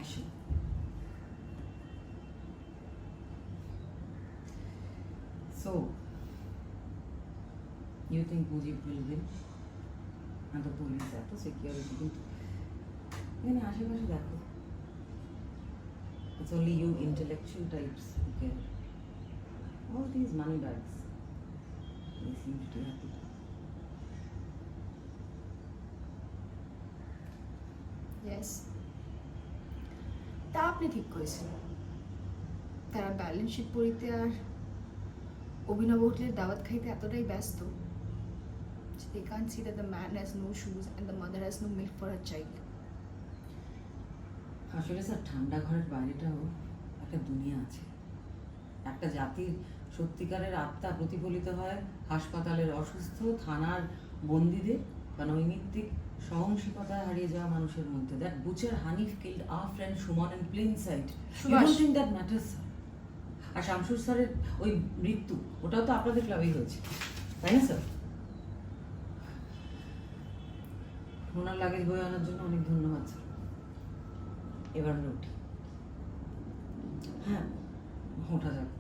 action. So, you think Mujib will win? And the police এত security কিন্তু এখানে আশেপাশে দেখো, it's only you intellectual types who care. All these money bags, they seem to be happy. Yes. তা আপনি ঠিক করেছেন। তারা ব্যালেন্স শিট পড়িতে আর অভিনব হোটেলের দাওয়াত খাইতে এতটাই ব্যস্ত যে they can't see that the man has no shoes and the mother has no milk for her child. আসলে স্যার ঠান্ডা ঘরের বাইরেটাও একটা দুনিয়া আছে। একটা জাতির সত্যিকারের আত্মা প্রতিফলিত হয় হাসপাতালের অসুস্থ, থানার বন্দীদের বা নৈমিত্তিক সহনশীলতায় হারিয়ে যাওয়া মানুষের মধ্যে। That butcher Hanif killed our friend Suman in plain sight. You don't think that matters sir? আর শামসুর স্যারের ওই মৃত্যু, ওটাও তো আপনাদের ক্লাবেই হয়েছে, তাই না স্যার? ওনার লাগেজ বয়ে আনার জন্য অনেক ধন্যবাদ স্যার। এবার আমরা উঠি। হ্যাঁ, ওঠা যাক।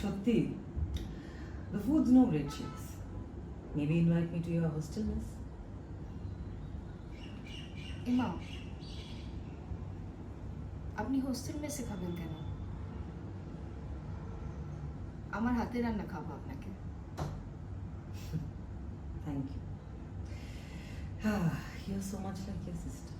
সত্যি, the food's no great shakes. Maybe invite me to your hostel mess? ইমা, আপনি হোস্টেল মেসে খাবেন কেন? আমার হাতে রান্না খাবো আপনাকে। Thank you. You're so much like your sister.